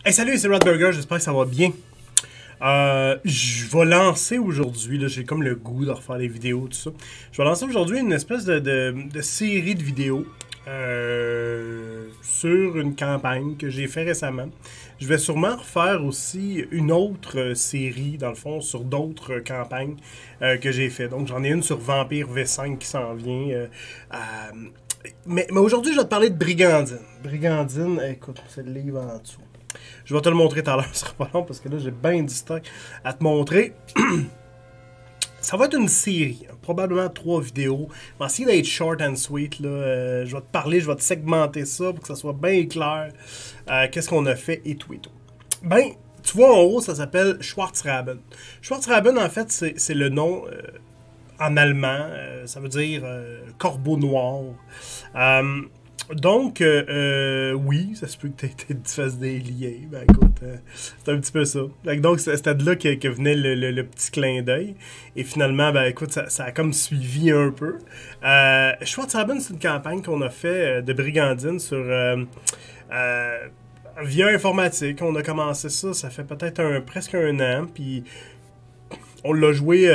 Hey, salut, c'est Radburger, j'espère que ça va bien. Je vais lancer aujourd'hui, là, j'ai comme le goût de refaire des vidéos, tout ça. Je vais lancer aujourd'hui une espèce de série de vidéos sur une campagne que j'ai fait récemment. Je vais sûrement refaire aussi une autre série, dans le fond, sur d'autres campagnes que j'ai fait. Donc j'en ai une sur Vampire V5 qui s'en vient. Mais aujourd'hui, je vais te parler de Brigandine. Brigandine, écoute, c'est le livre en dessous. Je vais te le montrer tout à l'heure, ce sera pas long parce que là j'ai bien du stock à te montrer. Ça va être une série, probablement 3 vidéos. Je vais essayer d'être short and sweet. Là. Je vais te parler, je vais te segmenter ça pour que ça soit bien clair. Qu'est-ce qu'on a fait et tout et tout. Ben, tu vois en haut, ça s'appelle Schwarzraben. Schwarzraben, en fait, c'est le nom en allemand. Ça veut dire corbeau noir. Donc, oui, ça se peut que tu fasses des liens. Ben écoute, c'est un petit peu ça. Donc, c'était de là que venait le petit clin d'œil. Et finalement, ben écoute, ça a comme suivi un peu. Schwarzraben, c'est une campagne qu'on a fait de Brigandine sur... via informatique. On a commencé ça fait peut-être presque un an. Puis on l'a joué,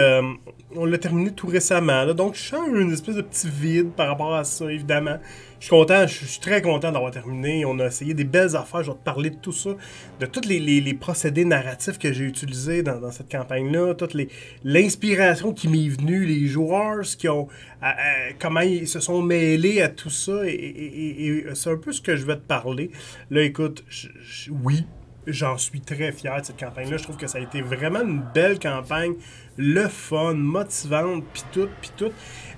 on l'a terminé tout récemment. Là. Donc, je sens une espèce de petit vide par rapport à ça, évidemment. Je suis content, je suis très content d'avoir terminé. On a essayé des belles affaires. Je vais te parler de tout ça, de tous les procédés narratifs que j'ai utilisés dans cette campagne-là, toute l'inspiration qui m'est venue, les joueurs, comment ils se sont mêlés à tout ça. Et c'est un peu ce que je vais te parler. Là, écoute, oui. J'en suis très fier de cette campagne-là. Je trouve que ça a été vraiment une belle campagne. Le fun, motivante, pis tout.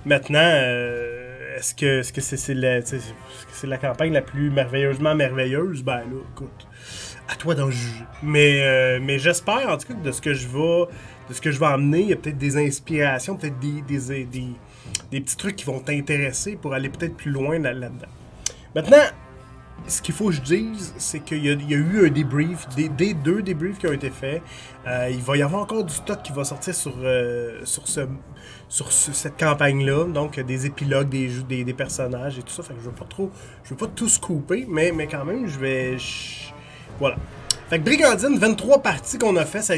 Maintenant, est-ce que c'est la campagne la plus merveilleusement merveilleuse? Ben là, écoute, à toi d'en juger. Mais j'espère, en tout cas, de ce que je vais amener, il y a peut-être des inspirations, peut-être des petits trucs qui vont t'intéresser pour aller peut-être plus loin là-dedans. Maintenant, ce qu'il faut que je dise, c'est qu'il y a eu un débrief, des 2 débriefs qui ont été faits. Il va y avoir encore du stock qui va sortir sur cette campagne-là. Donc, des épilogues, des personnages et tout ça. Fait que je veux pas tout scooper, mais quand même, voilà. Fait que Brigandine, 23 parties qu'on a fait, ça a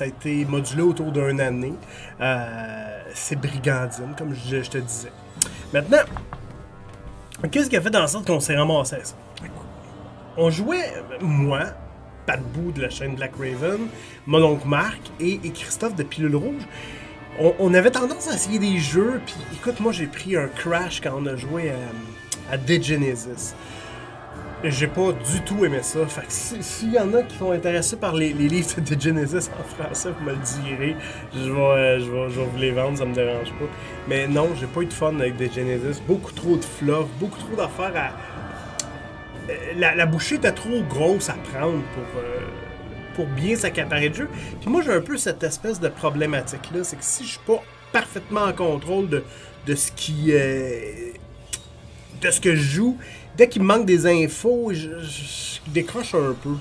été modulé autour d'une année. C'est Brigandine, comme je te disais. Maintenant, qu'est-ce qui a fait dans la sorte qu'on s'est ramassé à ça? On jouait, moi, Pat Bou de la chaîne Black Raven, mon oncle Marc et Christophe de Pilule Rouge. On avait tendance à essayer des jeux, puis écoute, moi j'ai pris un crash quand on a joué à The Genesis. J'ai pas du tout aimé ça. Fait que s'il y en a qui sont intéressés par les livres de The Genesis en français, vous me le direz. Je vais vous les vendre, ça me dérange pas. Mais non, j'ai pas eu de fun avec The Genesis. Beaucoup trop de fluff, beaucoup trop d'affaires à... La bouchée était trop grosse à prendre pour bien s'accaparer de jeu. Puis moi, j'ai un peu cette espèce de problématique-là. C'est que si je suis pas parfaitement en contrôle de ce que je joue, dès qu'il me manque des infos, je décroche un peu.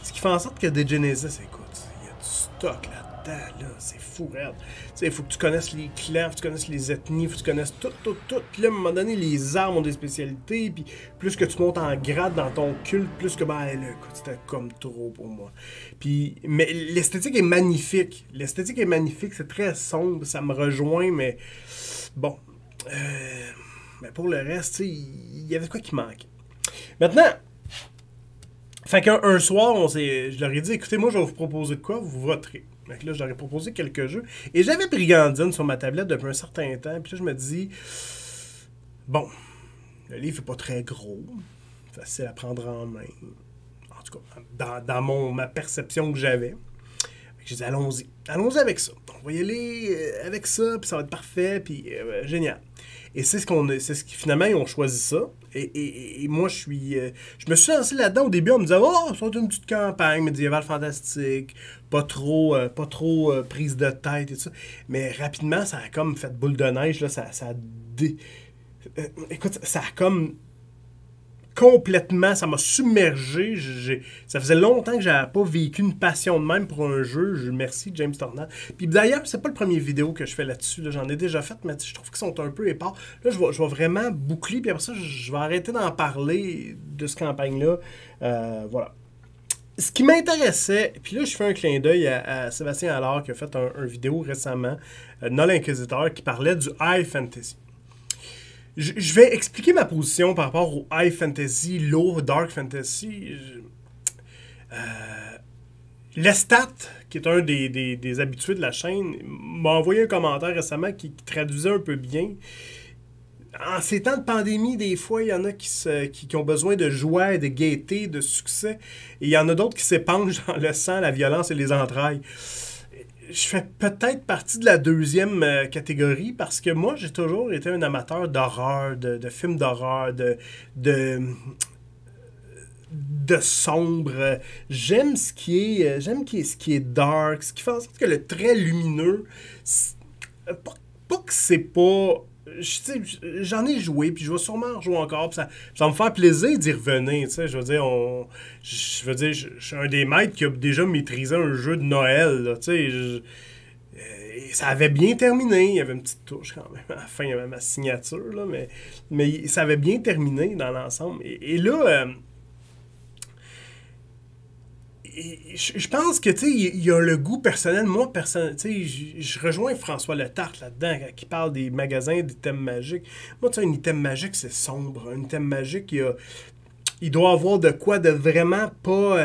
Ce qui fait en sorte que The Genesis, écoute, il y a du stock là-dedans, là, c'est fou, raide. Tu sais, il faut que tu connaisses les clans, faut que tu connaisses les ethnies, faut que tu connaisses tout. Puis là, à un moment donné, les armes ont des spécialités, puis plus que tu montes en grade dans ton culte, plus que, ben là, écoute, c'était comme trop pour moi. Puis, mais l'esthétique est magnifique. L'esthétique est magnifique, c'est très sombre, ça me rejoint, mais bon... Mais pour le reste, il y avait quoi qui manquait. Maintenant, fait qu'un soir, je leur ai dit, écoutez, moi, je vais vous proposer de quoi, vous voterez. Donc là, je leur ai proposé quelques jeux. Et j'avais Brigandine sur ma tablette depuis un certain temps. Puis là, je me dis, bon, le livre n'est pas très gros, facile à prendre en main. En tout cas, dans ma perception que j'avais. J'ai dit, allons-y. Allons-y avec ça. On va y aller avec ça, puis ça va être parfait, puis génial. Et c'est ce qui finalement ils ont choisi ça. Et moi je me suis lancé là-dedans au début en me disant oh c'est une petite campagne médiévale fantastique, pas trop prise de tête et tout ça. Mais rapidement ça a comme fait boule de neige là, écoute ça a comme complètement, ça m'a submergé. Ça faisait longtemps que j'avais pas vécu une passion de même pour un jeu. Merci James Tornat. Puis d'ailleurs, c'est pas le premier vidéo que je fais là-dessus. Là. J'en ai déjà fait, mais je trouve qu'ils sont un peu épars. Là, je vais vraiment boucler, puis après ça, je vais arrêter d'en parler de cette campagne-là. Voilà. ce qui m'intéressait, puis là je fais un clin d'œil à Sébastien Allard qui a fait un vidéo récemment, Nol Inquisitor, qui parlait du high fantasy. Je vais expliquer ma position par rapport au high fantasy, low dark fantasy. Lestat, qui est un des habitués de la chaîne, m'a envoyé un commentaire récemment qui traduisait un peu bien. En ces temps de pandémie, des fois, il y en a qui ont besoin de joie, de gaieté, de succès. Et il y en a d'autres qui s'épongent dans le sang, la violence et les entrailles. Je fais peut-être partie de la deuxième catégorie parce que moi, j'ai toujours été un amateur d'horreur, de films d'horreur, de sombre. J'aime ce qui est dark, ce qui fait en sorte que le trait lumineux, pas que c'est pas... J'en ai joué, puis je vais sûrement en jouer encore, puis ça va me faire plaisir d'y revenir, tu sais, je veux dire, je suis un des maîtres qui a déjà maîtrisé un jeu de Noël, là, tu sais, ça avait bien terminé, il y avait une petite touche quand même, à la fin il y avait ma signature, là, mais ça avait bien terminé dans l'ensemble, et là... je pense que, tu sais, il y a le goût personnel. Moi, tu sais, je rejoins François Letarte là-dedans, qui parle des magasins d'items magiques. Moi, tu sais, un item magique, c'est sombre. Un item magique, il doit avoir de quoi de vraiment pas...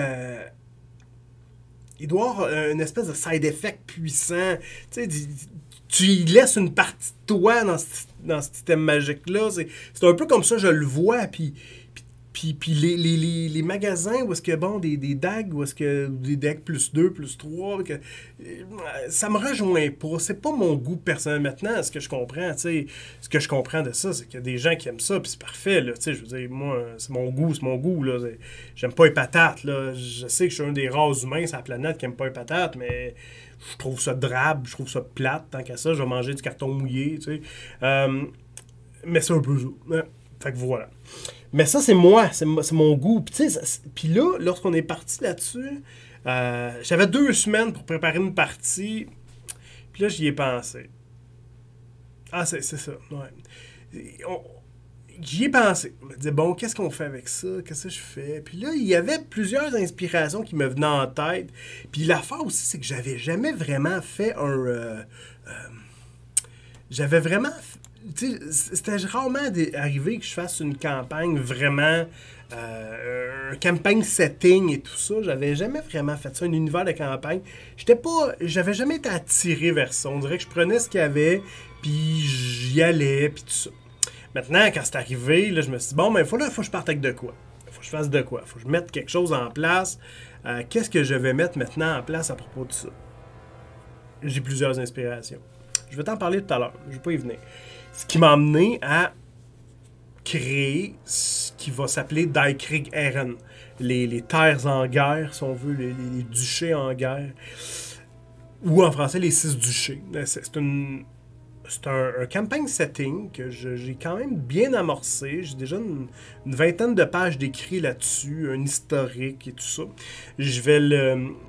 il doit avoir une espèce de side effect puissant. Tu sais, tu y laisses une partie de toi dans cet item magique-là. C'est un peu comme ça, je le vois, Puis les magasins où est-ce que, bon, des dagues, où est-ce que des dagues plus 2, plus 3, ça me rejoint pas. C'est pas mon goût personnel maintenant. Ce que je comprends, tu sais, ce que je comprends de ça, c'est qu'il y a des gens qui aiment ça, puis c'est parfait, là, tu sais, je veux dire, moi, c'est mon goût, là. J'aime pas les patates, là. Je sais que je suis un des rares humains sur la planète qui aime pas les patates, mais je trouve ça drabe, je trouve ça plate, tant qu'à ça, je vais manger du carton mouillé, tu sais. Mais c'est un peu ça. Hein? Fait que voilà. Mais ça, c'est moi, c'est mon goût. Puis là, lorsqu'on est parti là-dessus, j'avais 2 semaines pour préparer une partie. Puis là, j'y ai pensé. Ah, c'est ça, ouais. J'y ai pensé. Je me disais, bon, qu'est-ce qu'on fait avec ça? Qu'est-ce que je fais? Puis là, il y avait plusieurs inspirations qui me venaient en tête. Puis l'affaire aussi, c'est que j'avais jamais vraiment fait j'avais vraiment... C'était rarement arrivé que je fasse une campagne vraiment... un campagne setting et tout ça. J'avais jamais vraiment fait ça, un univers de campagne. J'avais jamais été attiré vers ça. On dirait que je prenais ce qu'il y avait, puis j'y allais, puis tout ça. Maintenant, quand c'est arrivé, là, je me suis dit, bon, mais faut que je parte avec de quoi. Faut que je fasse de quoi. Faut que je mette quelque chose en place. Qu'est-ce que je vais mettre maintenant en place à propos de ça? J'ai plusieurs inspirations. Je vais t'en parler tout à l'heure. Je vais pas y venir. Ce qui m'a amené à créer ce qui va s'appeler Die Krieg Ehren. Les terres en guerre, si on veut, les duchés en guerre. Ou en français, les 6 duchés. C'est un campagne setting que j'ai quand même bien amorcé. J'ai déjà une vingtaine de pages d'écrits là-dessus, un historique et tout ça.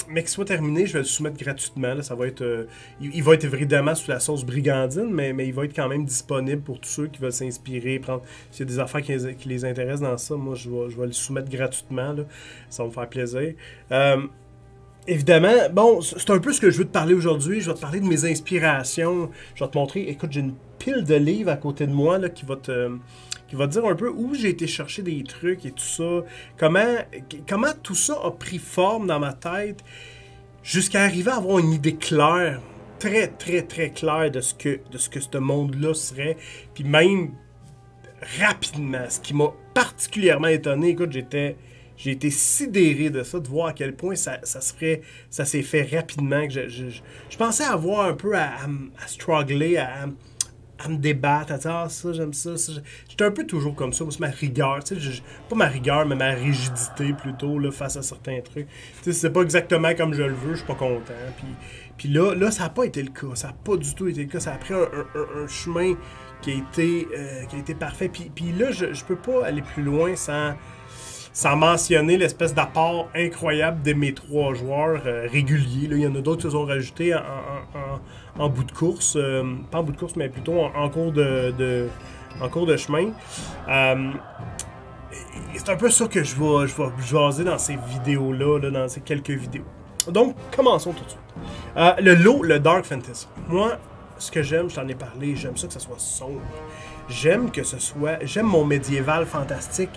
Mais qu'il soit terminé, je vais le soumettre gratuitement. Là, ça va être, il va être évidemment sous la sauce brigandine, mais il va être quand même disponible pour tous ceux qui veulent s'inspirer, prendre. S'il y a des affaires qui les intéressent dans ça, moi je vais le soumettre gratuitement. Là. Ça va me faire plaisir. Évidemment, bon, c'est un peu ce que je veux te parler aujourd'hui. Je vais te parler de mes inspirations. Je vais te montrer, écoute, j'ai une pile de livres à côté de moi là, qui va te dire un peu où j'ai été chercher des trucs et tout ça. Comment tout ça a pris forme dans ma tête jusqu'à arriver à avoir une idée claire, très, très, très claire de ce que ce monde-là serait. Puis même rapidement, ce qui m'a particulièrement étonné, écoute, j'ai été sidéré de ça, de voir à quel point ça s'est fait rapidement. Que je pensais avoir un peu à struggler, à me débattre, à dire « Ah, ça, j'aime ça. » J'étais un peu toujours comme ça, c'est ma rigueur. Tu sais, pas ma rigueur, mais ma rigidité plutôt là, face à certains trucs. Tu sais, c'est pas exactement comme je le veux, je suis pas content. Puis là, ça n'a pas été le cas. Ça n'a pas du tout été le cas. Ça a pris un chemin qui a été parfait. Puis là, je peux pas aller plus loin sans mentionner l'espèce d'apport incroyable de mes 3 joueurs réguliers. Là, il y en a d'autres qui se sont rajoutés en bout de course. Pas en bout de course, mais plutôt en cours de chemin. c'est un peu ça que je vais jaser dans ces vidéos-là, là, dans ces quelques vidéos. Donc, commençons tout de suite. Le lot, le Dark Fantasy. Moi, ce que j'aime, je t'en ai parlé, j'aime ça que ce soit sombre. J'aime mon médiéval fantastique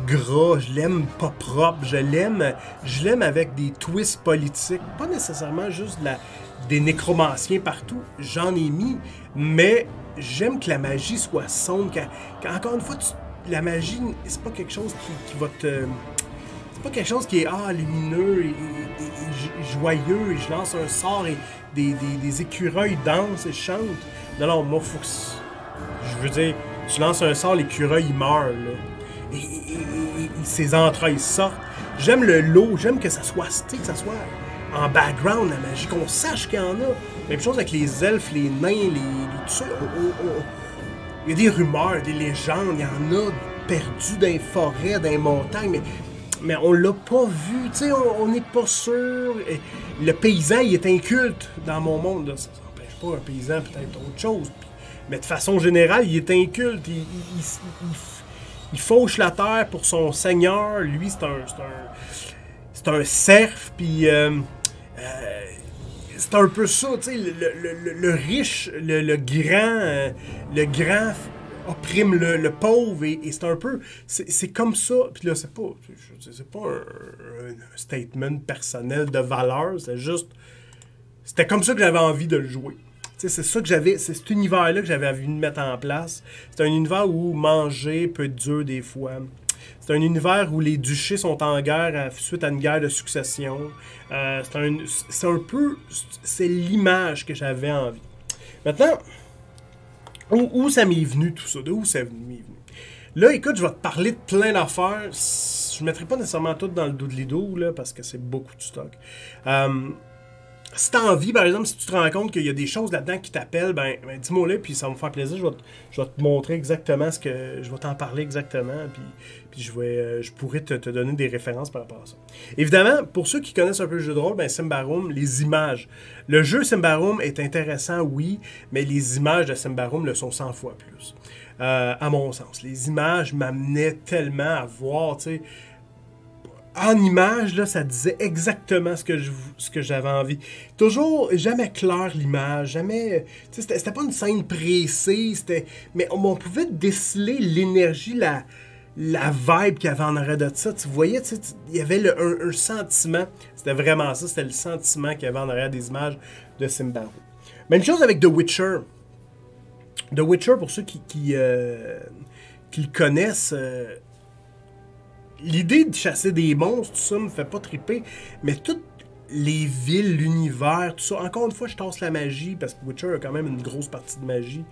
gras, je l'aime pas propre, je l'aime avec des twists politiques, pas nécessairement juste des nécromanciens partout, j'en ai mis, mais j'aime que la magie soit sombre, encore une fois, la magie, c'est pas quelque chose qui va te... C'est pas quelque chose qui est lumineux et joyeux, et je lance un sort et des écureuils dansent et chantent. Non, moi, faut que... Je veux dire, tu lances un sort, l'écureuil, il meurt, là. Et ses entrailles sortent. J'aime le lot, j'aime que ça soit en background, la magie, qu'on sache qu'il y en a. Même chose avec les elfes, les nains, tout ça. Il y a des rumeurs, des légendes, il y en a perdus dans les forêts, dans les montagnes, mais on l'a pas vu, tu sais, on n'est pas sûr. Et le paysan, il est inculte dans mon monde, là. Ça n'empêche pas un paysan peut-être autre chose. Mais de façon générale, il est inculte. Il fauche la terre pour son seigneur. Lui, c'est un serf. Puis c'est un peu ça, tu sais, le riche, le grand opprime le pauvre. Et c'est un peu... C'est comme ça. Puis là, c'est pas un statement personnel de valeur. C'est juste... C'était comme ça que j'avais envie de le jouer. C'est ça que c'est cet univers-là que j'avais envie de mettre en place. C'est un univers où manger peut être dur des fois. C'est un univers où les duchés sont en guerre suite à une guerre de succession. C'est l'image que j'avais envie. Maintenant, où ça m'est venu tout ça? De où ça m'est venu? Là, écoute, je vais te parler de plein d'affaires. Je ne mettrai pas nécessairement tout dans le doodly-doo, là, parce que c'est beaucoup de stock. Si tu as envie, par exemple, si tu te rends compte qu'il y a des choses là-dedans qui t'appellent, ben dis-moi là, puis ça va me faire plaisir. Je vais te montrer exactement ce que... Je vais t'en parler exactement, puis je pourrais te donner des références par rapport à ça. Évidemment, pour ceux qui connaissent un peu le jeu de rôle, ben Symbaroum, les images. Le jeu Symbaroum est intéressant, oui, mais les images de Symbaroum le sont 100 fois plus. À mon sens. Les images m'amenaient tellement à voir, tu sais... En image, là, ça disait exactement ce que j'avais envie. Toujours, jamais clair l'image, jamais... C'était pas une scène pressée, mais on pouvait déceler l'énergie, la vibe qu'il y avait en arrière de ça. Tu voyais, il y avait un sentiment. C'était vraiment ça, c'était le sentiment qu'il y avait en arrière des images de Symbaroum. Même chose avec The Witcher. The Witcher, pour ceux qui le connaissent... L'idée de chasser des monstres, tout ça me fait pas triper, mais toutes les villes, l'univers, tout ça, encore une fois, je tasse la magie, parce que Witcher a quand même une grosse partie de magie.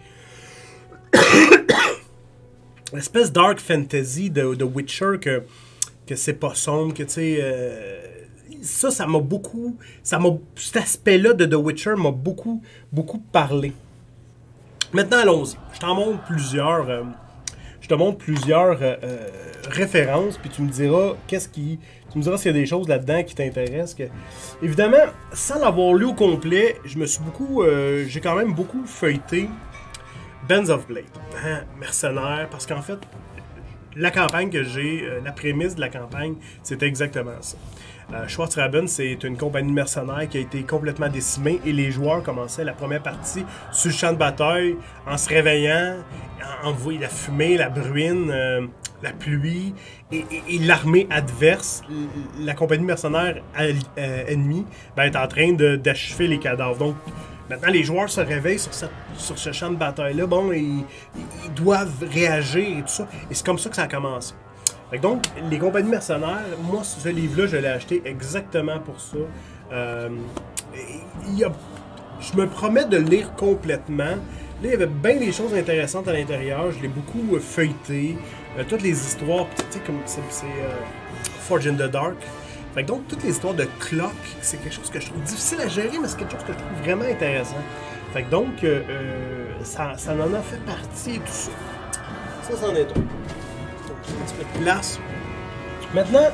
L'espèce dark fantasy de Witcher, que c'est pas sombre, que tu sais... ça m'a beaucoup... cet aspect-là de The Witcher m'a beaucoup parlé. Maintenant, allons-y. Je t'en montre plusieurs... références, puis tu me diras tu me diras s'il y a des choses là-dedans qui t'intéressent. Évidemment, sans l'avoir lu au complet, j'ai quand même beaucoup feuilleté Bands of Blade, mercenaires, parce qu'en fait, la campagne que j'ai, la prémisse de la campagne, c'était exactement ça. Schwarzraben, c'est une compagnie mercenaire qui a été complètement décimée et les joueurs commençaient la première partie sur le champ de bataille en se réveillant, en voyant la fumée, la bruine, la pluie et l'armée adverse, la compagnie mercenaire ennemie, est en train d'achever les cadavres. Donc, maintenant, les joueurs se réveillent sur ce champ de bataille-là. Bon, ils doivent réagir et tout ça. Et c'est comme ça que ça a commencé. Donc, les compagnies mercenaires, moi, ce livre-là, je l'ai acheté exactement pour ça. Je me promets de le lire complètement. Là, il y avait bien des choses intéressantes à l'intérieur. Je l'ai beaucoup feuilleté. Toutes les histoires, tu sais, comme c'est Forge in the Dark. Fait que donc, toutes les histoires de clock, c'est quelque chose que je trouve difficile à gérer, mais c'est quelque chose que je trouve vraiment intéressant. Fait que donc, ça en a fait partie et tout ça. Ça, c'en est un. Un petit peu de place. Maintenant,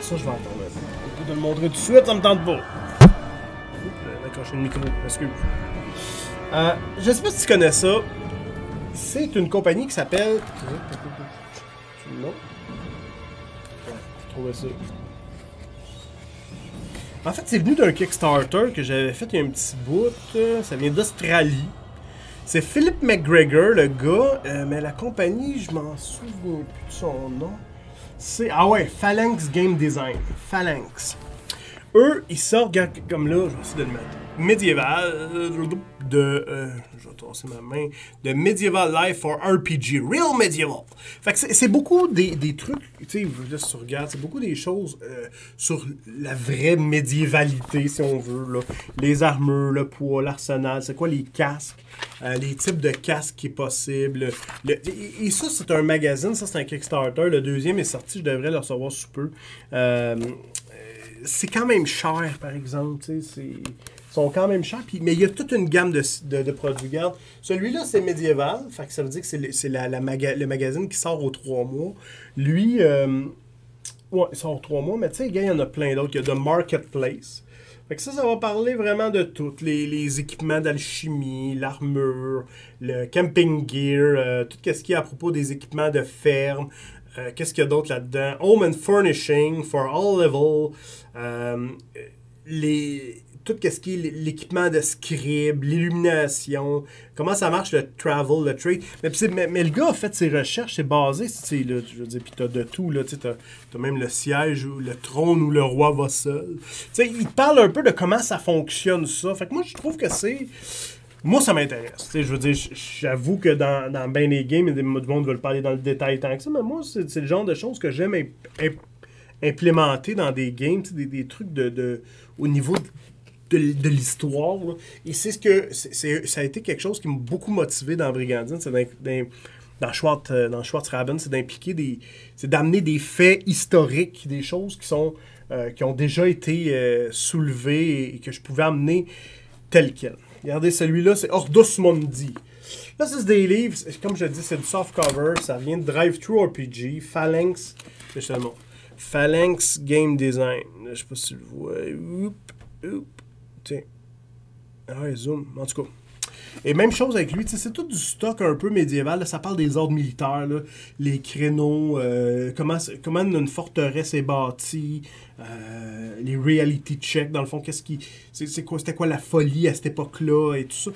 ça je vais entendre. Je vais te le montrer tout de suite, ça me tente pas. J'ai accroché le micro, excuse. Je sais pas si tu connais ça. C'est une compagnie qui s'appelle... Non. Ouais, j'ai trouvé ça. En fait, c'est venu d'un Kickstarter que j'avais fait il y a un petit bout. Ça vient d'Australie. C'est Philip McGregor, le gars, mais la compagnie, je m'en souviens plus de son nom. C'est. Ah ouais, Phalanx Game Design. Phalanx. Eux, ils sortent, comme là, je vais essayer de le mettre. Médiéval je vais tosser ma main. De Medieval Life for RPG. Real Medieval. Fait que c'est beaucoup des trucs, tu sais, là, si tu regardes, c'est beaucoup des choses sur la vraie médiévalité, si on veut. Là. Les armures, le poids, l'arsenal, c'est quoi les casques, les types de casques qui est possible. Et ça, c'est un magazine, ça, c'est un Kickstarter. Le deuxième est sorti, je devrais le recevoir sous peu. C'est quand même cher, par exemple, tu sais, ils sont quand même chers, mais il y a toute une gamme de produits. Regarde, celui-là, c'est médiéval, fait que ça veut dire que c'est le magazine qui sort aux 3 mois. Lui, ouais, il sort aux 3 mois, mais tu sais, il y en a plein d'autres. Il y a The Marketplace. Fait que ça va parler vraiment de tout. Les équipements d'alchimie, l'armure, le camping gear, tout ce qui est à propos des équipements de ferme. Qu'est-ce qu'il y a d'autre là-dedans? Home and Furnishing for all level. Tout ce qui est l'équipement de scribe, l'illumination, comment ça marche le travel, le trade. Mais le gars a fait ses recherches, c'est basé, là, je veux dire, puis t'as de tout, là, t'as même le siège, ou le trône où le roi va seul. T'sais, il parle un peu de comment ça fonctionne, ça. Fait que moi, je trouve que c'est... Moi, ça m'intéresse. Je veux dire, j'avoue que dans ben des games, du monde veut pas aller dans le détail tant que ça, mais moi, c'est le genre de choses que j'aime implémenter dans des games, des trucs au niveau de l'histoire. Là. Et c'est ça a été quelque chose qui m'a beaucoup motivé dans Brigandine, c'est dans Schwartz-Raben, c'est d'amener des faits historiques, des choses qui ont déjà été soulevées et que je pouvais amener telles quelles. Regardez, celui-là, c'est Ordus Mundi. Là, c'est des livres, comme je dis, c'est du softcover, ça vient de Drive-Thru RPG, Phalanx, Phalanx Game Design. Je sais pas si tu le vois. Tiens. Ah ouais, zoom. En tout cas. Et même chose avec lui, c'est tout du stock un peu médiéval. Là, ça parle des ordres militaires, là, les créneaux, comment une forteresse est bâtie, les reality checks, dans le fond, c'était quoi la folie à cette époque-là et tout ça.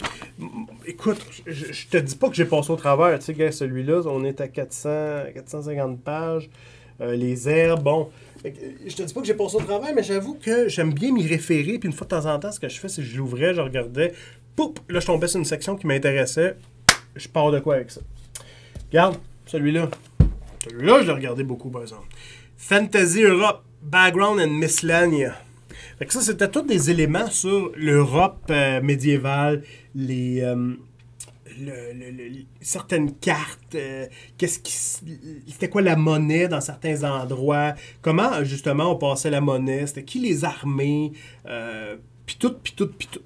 Écoute, je te dis pas que j'ai passé au travers, tu sais, celui-là, on est à 450 pages, les airs, bon. Je te dis pas que j'ai passé au travers, mais j'avoue que j'aime bien m'y référer, puis une fois de temps en temps, ce que je fais, c'est que je l'ouvrais, je regardais, poup, là je tombais sur une section qui m'intéressait, je pars de quoi avec ça. Regarde, celui-là, je l'ai regardé beaucoup, par exemple. Fantasy Europe, Background and Miscellanea. Fait que ça, c'était tous des éléments sur l'Europe médiévale, certaines cartes, c'était quoi la monnaie dans certains endroits, comment justement on passait la monnaie, c'était qui les armées, puis tout.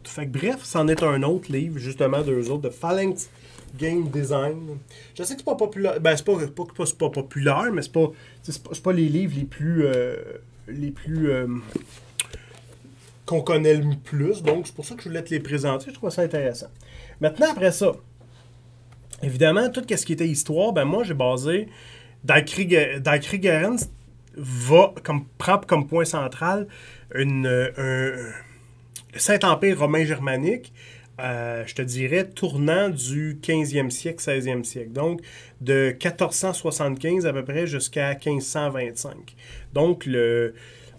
Fait que bref, c'en est un autre livre, justement, d'eux autres, de Phalanx Game Design. Je sais que c'est pas populaire, ben c'est pas populaire, mais c'est pas les livres les plus qu'on connaît le plus, donc c'est pour ça que je voulais te les présenter, je trouve ça intéressant. Maintenant, après ça, évidemment, tout ce qui était histoire, ben moi, j'ai basé Dagkrigeren prend comme point central le Saint-Empire romain germanique, je te dirais, tournant du 15e siècle, 16e siècle. Donc, de 1475 à peu près jusqu'à 1525. Donc,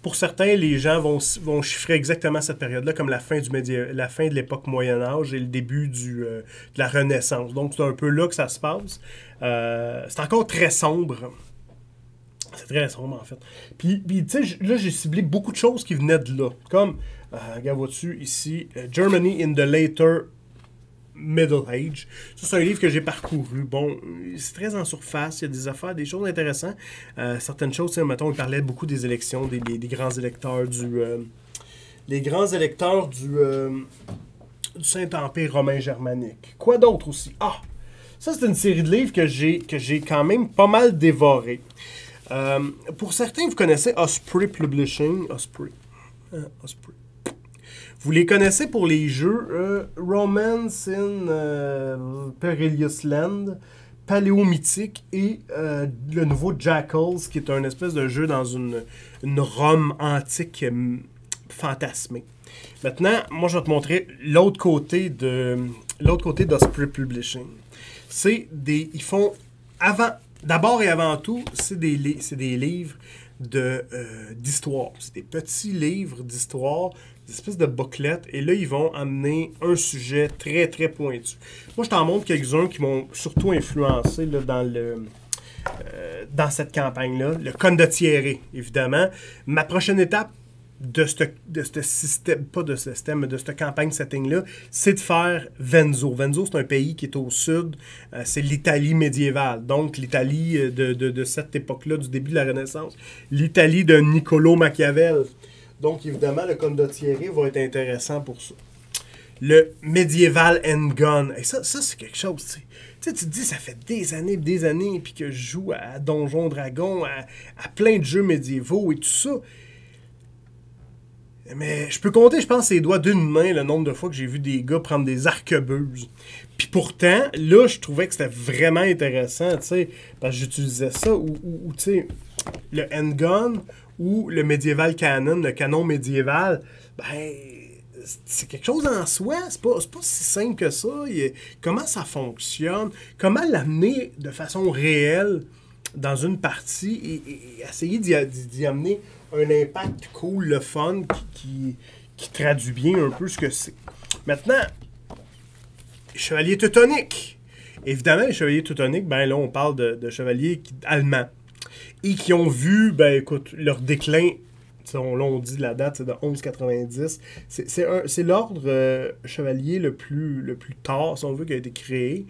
pour certains, les gens vont chiffrer exactement cette période-là comme la fin de l'époque Moyen-Âge et le début de la Renaissance. Donc, c'est un peu là que ça se passe. C'est encore très sombre. C'est très sombre, en fait. Puis tu sais, là, j'ai ciblé beaucoup de choses qui venaient de là. Comme, regarde, vois-tu, ici, Germany in the Later Middle Age. Ça, c'est un livre que j'ai parcouru. Bon, c'est très en surface. Il y a des affaires, des choses intéressantes. Certaines choses, mettons, il parlait beaucoup des élections, des grands électeurs les grands électeurs du Saint-Empire romain germanique. Quoi d'autre aussi? Ah! Ça, c'est une série de livres que j'ai quand même pas mal dévoré. Pour certains, vous connaissez Osprey Publishing. Osprey. Vous les connaissez pour les jeux Romance in Perilous Land, paléo-mythique et le nouveau Jackals, qui est un espèce de jeu dans une Rome antique fantasmée. Maintenant, moi, je vais te montrer l'autre côté d'Osprey Publishing. Ils font d'abord et avant tout, c'est des livres d'histoire. C'est des petits livres d'histoire, des espèces de booklets, et là, ils vont amener un sujet très, très pointu. Moi, je t'en montre quelques-uns qui m'ont surtout influencé là, dans cette campagne-là. Le Condottiere, évidemment. Ma prochaine étape de ce système, pas de ce système, mais de cette campagne setting-là, c'est de faire Venzo. Venzo, c'est un pays qui est au sud, c'est l'Italie médiévale, donc l'Italie de cette époque-là, du début de la Renaissance, l'Italie de Niccolò Machiavel. Donc, évidemment, le Condottiere va être intéressant pour ça. Le Medieval Handgun, et ça c'est quelque chose, tu sais. Tu te dis, ça fait des années, puis que je joue à Donjons Dragons, à plein de jeux médiévaux et tout ça. Mais je peux compter, je pense, ses doigts d'une main le nombre de fois que j'ai vu des gars prendre des arquebuses. Puis pourtant, là, je trouvais que c'était vraiment intéressant, tu sais, parce que j'utilisais ça, ou tu sais, le handgun ou le medieval cannon, le canon médiéval, ben, c'est quelque chose en soi, c'est pas si simple que ça. Comment ça fonctionne, comment l'amener de façon réelle dans une partie et essayer d'y amener un impact cool, le fun, qui traduit bien un peu ce que c'est. Maintenant, chevalier teutonique. Évidemment, les chevaliers teutoniques, ben là, on parle de chevaliers allemands. Et qui ont vu, ben écoute, leur déclin, on dit la date, c'est de 1190. C'est l'ordre chevalier le plus tard, si on veut, qui a été créé.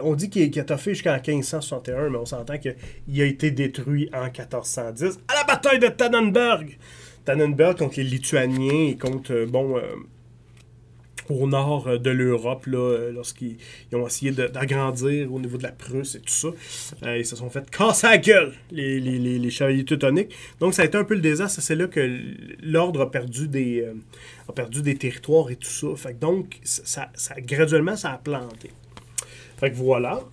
On dit qu'il a toffé jusqu'en 1561, mais on s'entend qu'il a été détruit en 1410 à la bataille de Tannenberg. Tannenberg contre les Lituaniens et contre, au nord de l'Europe, lorsqu'ils ont essayé d'agrandir au niveau de la Prusse et tout ça. Ils se sont fait casser la gueule, les chevaliers teutoniques. Donc ça a été un peu le désastre. C'est là que l'ordre a perdu des territoires et tout ça. Fait que donc, graduellement, ça a planté. Fait que voilà.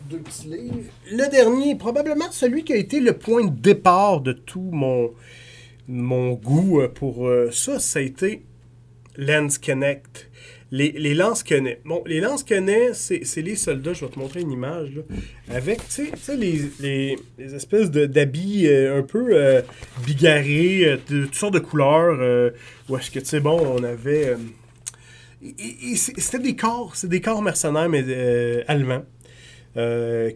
Deux petits livres. Le dernier, probablement celui qui a été le point de départ de tout mon goût pour ça a été Lansknecht. Les Lansknecht. Bon, les Lansknecht, c'est les soldats, je vais te montrer une image, là, avec, tu sais, les espèces d'habits un peu bigarrés, de toutes sortes de couleurs, où est-ce que, tu sais, bon, on avait... c'était des corps mercenaires mais, allemands,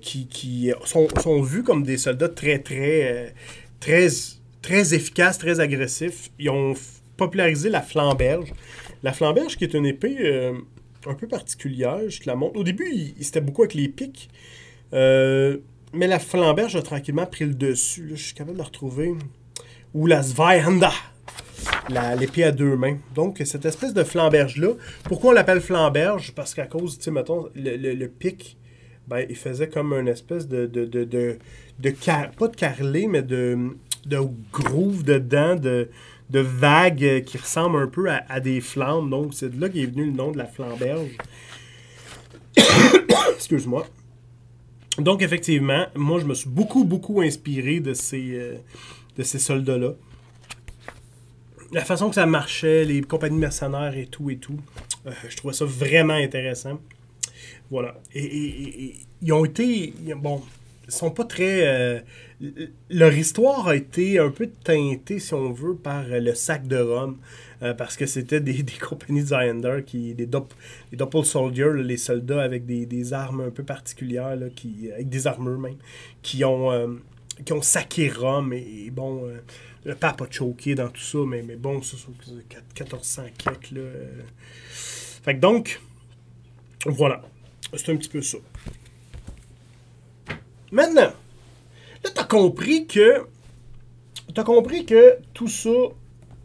qui sont vus comme des soldats très efficaces, très agressifs. Ils ont popularisé la flamberge. La flamberge qui est une épée un peu particulière, je te la montre. Au début, c'était beaucoup avec les pics, mais la flamberge a tranquillement pris le dessus. Là, je suis capable de la retrouver. Ou la Zweihanda, l'épée à deux mains. Donc, cette espèce de flamberge-là, pourquoi on l'appelle flamberge? Parce qu'à cause, tu sais, mettons, le pic, ben, il faisait comme une espèce pas de carrelé, mais de groove dedans, de vagues qui ressemblent un peu à des flammes. Donc, c'est de là qu'est venu le nom de la flamberge. Excuse-moi. Donc, effectivement, moi, je me suis beaucoup inspiré de ces soldats-là. La façon que ça marchait, les compagnies mercenaires et tout, je trouvais ça vraiment intéressant. Voilà. Et ils ont été... Bon, ils sont pas très... leur histoire a été un peu teintée, si on veut, par le sac de Rome. Parce que c'était des compagnies de Highlander, des Doppel Soldiers, là, les soldats avec des armes un peu particulières, là, avec des armures même, qui ont saqué Rome. Et bon, le pape a choqué dans tout ça, mais bon, ça, c'est 1400 quelques, là. Fait que donc, voilà. C'est un petit peu ça. Maintenant, là, t'as compris que tout ça,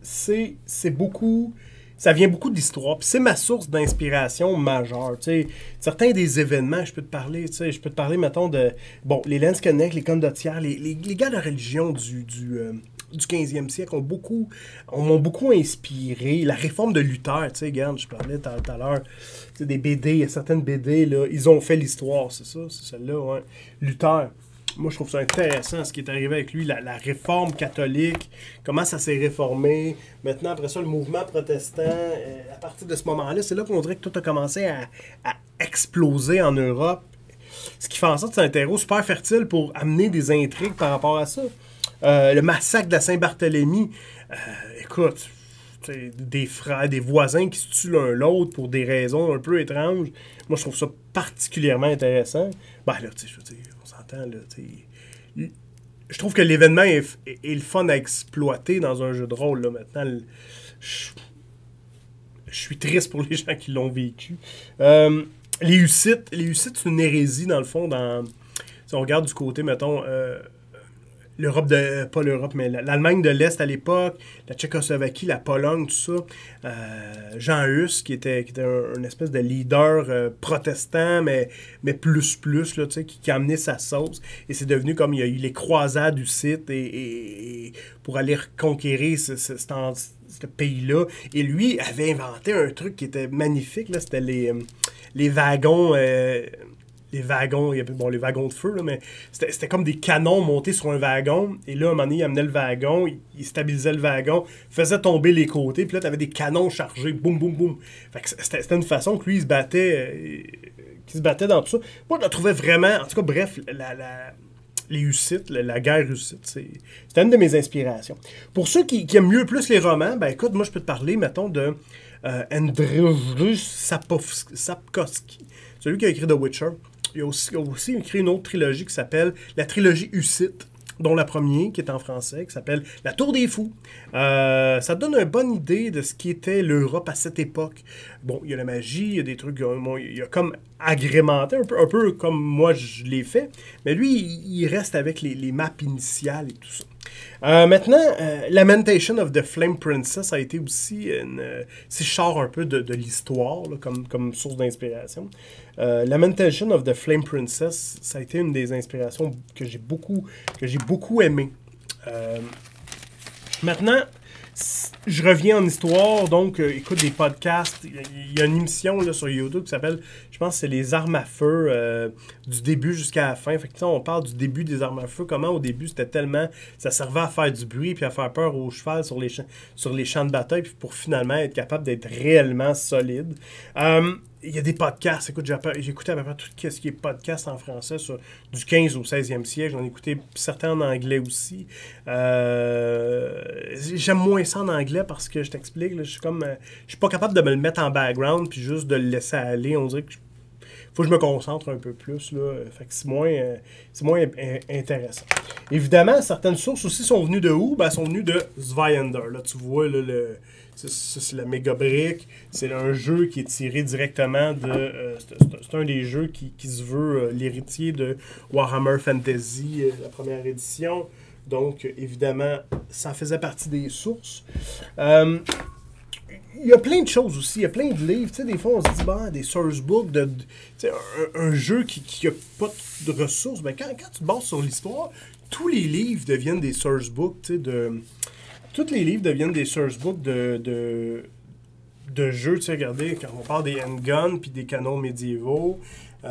c'est beaucoup... Ça vient beaucoup d'histoire. Puis c'est ma source d'inspiration majeure. T'sais. Certains des événements, je peux te parler, mettons, de... Bon, les Lansknecht, les Condottières, les gars de la religion du 15e siècle m'ont beaucoup inspiré. La réforme de Luther, tu sais, regarde, je parlais tout à l'heure, tu sais, des BD, il y a certaines BD, là, ils ont fait l'histoire, c'est ça, c'est celle-là, ouais. Luther. Moi, je trouve ça intéressant, ce qui est arrivé avec lui, la réforme catholique, comment ça s'est réformé. Maintenant, après ça, le mouvement protestant, à partir de ce moment-là, c'est là qu'on dirait que tout a commencé à exploser en Europe. Ce qui fait en sorte que c'est un terreau super fertile pour amener des intrigues par rapport à ça. Le massacre de la Saint-Barthélemy, écoute, des frères, des voisins qui se tuent l'un l'autre pour des raisons un peu étranges. Moi, je trouve ça particulièrement intéressant. Ben là, tu sais, je veux dire, on s'entend, là, tu sais. Je trouve que l'événement est le fun à exploiter dans un jeu de rôle, là, maintenant. Je suis triste pour les gens qui l'ont vécu. Les Hussites, c'est une hérésie, dans le fond, si on regarde du côté, mettons, l'Europe pas l'Europe, mais l'Allemagne de l'Est à l'époque, la Tchécoslovaquie, la Pologne, tout ça. Jean Hus, qui était un espèce de leader protestant, mais plus, là, tu sais, qui a amené sa sauce. Et c'est devenu comme il y a eu les croisades Hussites et pour aller reconquérir ce pays-là. Et lui avait inventé un truc qui était magnifique, là, c'était les wagons... les wagons de feu, là, mais c'était comme des canons montés sur un wagon. Et là, à un moment donné, il amenait le wagon, il stabilisait le wagon, faisait tomber les côtés, puis là, t'avais des canons chargés, boum, boum, boum. Fait que c'était une façon que lui, il se battait dans tout ça. Moi, je le trouvais vraiment... En tout cas, bref, les Hussites, la guerre hussite, c'était une de mes inspirations. Pour ceux qui aiment mieux plus les romans, ben écoute, moi, je peux te parler, mettons, de Andrzej Sapkowski, celui qui a écrit The Witcher. Il a aussi écrit une autre trilogie qui s'appelle la trilogie Hussite, dont la première, qui est en français, qui s'appelle La Tour des Fous. Ça donne une bonne idée de ce qui était l'Europe à cette époque. Bon, il y a la magie, il y a des trucs, il y a comme agrémenté, un peu comme moi je l'ai fait, mais lui, il reste avec les maps initiales et tout ça. Maintenant, Lamentation of the Flame Princess a été aussi si je sors un peu de l'histoire là, comme source d'inspiration. Lamentation of the Flame Princess, ça a été une des inspirations que j'ai beaucoup aimé. Maintenant, je reviens en histoire, donc écoute des podcasts. Il y a une émission là, sur YouTube qui s'appelle, je pense que c'est les armes à feu du début jusqu'à la fin. Fait que, on parle du début des armes à feu. Comment au début c'était tellement, ça servait à faire du bruit puis à faire peur au cheval sur les champs de bataille puis pour finalement être capable d'être réellement solide. Il y a des podcasts. Écoute, j'ai écouté à peu près tout ce qui est podcast en français du 15 au 16e siècle. J'en ai écouté certains en anglais aussi. J'aime moins ça en anglais parce que je t'explique, là, je suis pas capable de me le mettre en background puis juste de le laisser aller. On dirait que faut que je me concentre un peu plus. Là. Fait que c'est moins intéressant. Évidemment, certaines sources aussi sont venues de où? Ben, sont venues de Zweihander. Là, tu vois, là, c'est la méga brique. C'est un jeu qui est tiré directement de... c'est un des jeux qui se veut l'héritier de Warhammer Fantasy, la première édition. Donc, évidemment, ça faisait partie des sources. Il y a plein de choses aussi. Il y a plein de livres. Tu sais, des fois, on se dit, des sourcebooks, un jeu qui n'a pas de ressources. Ben, quand tu te bases sur l'histoire, tous les livres deviennent des sourcebooks, tu sais, tous les livres deviennent des sourcebooks de jeux. Tu sais, regardez, quand on parle des handguns puis des canons médiévaux, tu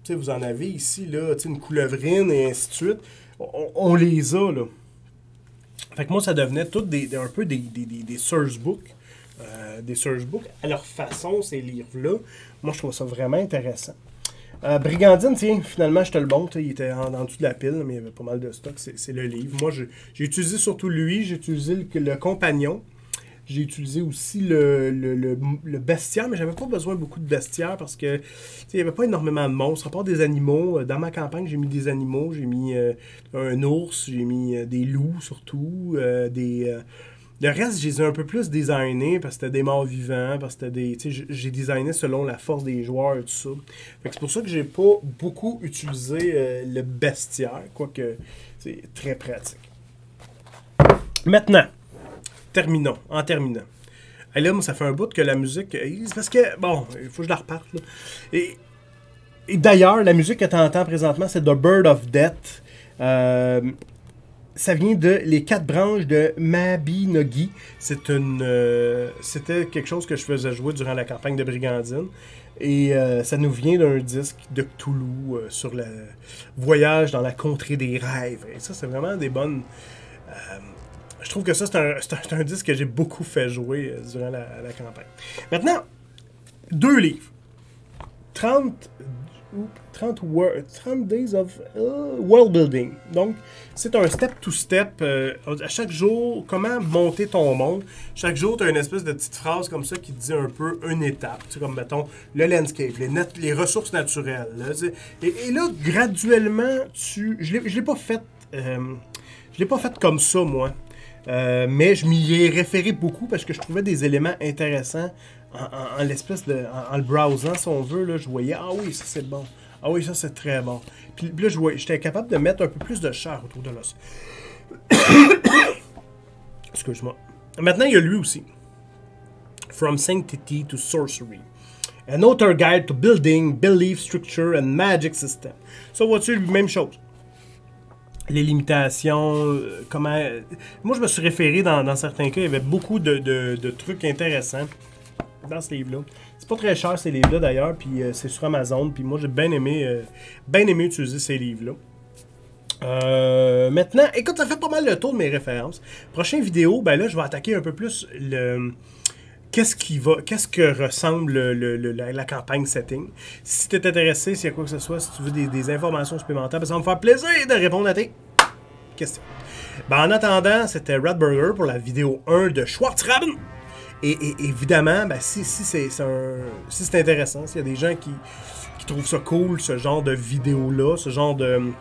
sais, vous en avez ici, là, tu sais, une coulevrine et ainsi de suite. On les a, là. Fait que moi, ça devenait tout un peu des sourcebooks. Des sourcebooks à leur façon, ces livres-là. Moi, je trouve ça vraiment intéressant. Brigandine, tiens, finalement, je te le montre. Il était en dessous de la pile, mais il y avait pas mal de stock. C'est le livre. Moi, j'ai utilisé surtout lui. J'ai utilisé le compagnon. J'ai utilisé aussi le bestiaire, mais j'avais pas besoin beaucoup de bestiaire parce que il n'y avait pas énormément de monstres. À part des animaux, dans ma campagne, j'ai mis des animaux. J'ai mis un ours, j'ai mis des loups surtout, le reste, je les ai un peu plus designés parce que c'était des morts vivants, parce que j'ai designé selon la force des joueurs et tout ça. Fait que c'est pour ça que j'ai pas beaucoup utilisé le bestiaire, quoique c'est très pratique. Maintenant, en terminant. Et là, moi, ça fait un bout que la musique... C'est parce que, bon, il faut que je la reparte. Là. Et d'ailleurs, la musique que tu entends présentement, c'est The Bird of Death. ça vient de Les 4 branches de Mabinogi. C'était quelque chose que je faisais jouer durant la campagne de Brigandine. Et ça nous vient d'un disque de Cthulhu sur le voyage dans la contrée des rêves. Et ça, c'est vraiment des bonnes... je trouve que ça, c'est un disque que j'ai beaucoup fait jouer durant la campagne. Maintenant, 2 livres. 30 Days of World Building. Donc, c'est un step-to-step. À chaque jour, comment monter ton monde. Chaque jour, tu as une espèce de petite phrase comme ça qui te dit un peu une étape. Tu sais, comme, mettons, le landscape, les ressources naturelles. Là, et là, graduellement, je l'ai pas fait... je l'ai pas fait comme ça, moi. Mais je m'y ai référé beaucoup parce que je trouvais des éléments intéressants en l'espèce de... En le browsant, si on veut, là, je voyais, ah oui, ça c'est bon. Ah oui, ça c'est très bon. Puis là, j'étais capable de mettre un peu plus de chair autour de l'os. Excuse-moi. Maintenant, il y a lui aussi. From Sanctity to Sorcery. An Author Guide to Building, Belief Structure and Magic System. Ça, vois-tu, même chose. Les limitations, comment... Moi, je me suis référé dans certains cas, il y avait beaucoup de trucs intéressants dans ce livre-là. C'est pas très cher, ces livres-là, d'ailleurs, puis c'est sur Amazon, puis moi, j'ai bien aimé utiliser ces livres-là. Maintenant, écoute, ça fait pas mal le tour de mes références. Prochaine vidéo, ben là, je vais attaquer un peu plus le... Qu'est-ce que ressemble la campagne setting. Si tu es intéressé, s'il y a quoi que ce soit, si tu veux des informations supplémentaires, ben ça va me faire plaisir de répondre à tes questions. Ben, en attendant, c'était Ratburger pour la vidéo 1 de Schwarzraben. Et évidemment, ben, si c'est intéressant, s'il y a des gens qui trouvent ça cool, ce genre de vidéo-là, ce genre de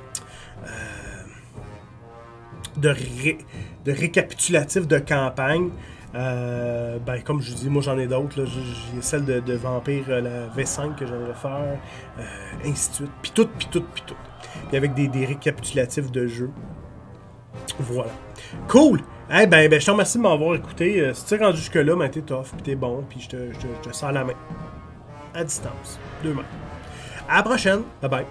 récapitulatif de campagne, ben, comme je vous dis, moi j'en ai d'autres. J'ai celle de Vampire, la V5 que j'aimerais faire, ainsi de suite. Puis tout. Puis avec des récapitulatifs de jeux. Voilà. Cool! Eh ben, je te remercie de m'avoir écouté. Si tu es rendu jusque-là, ben, t'es tough, puis t'es bon, puis je te sers la main. À distance. 2 mains. À la prochaine. Bye bye.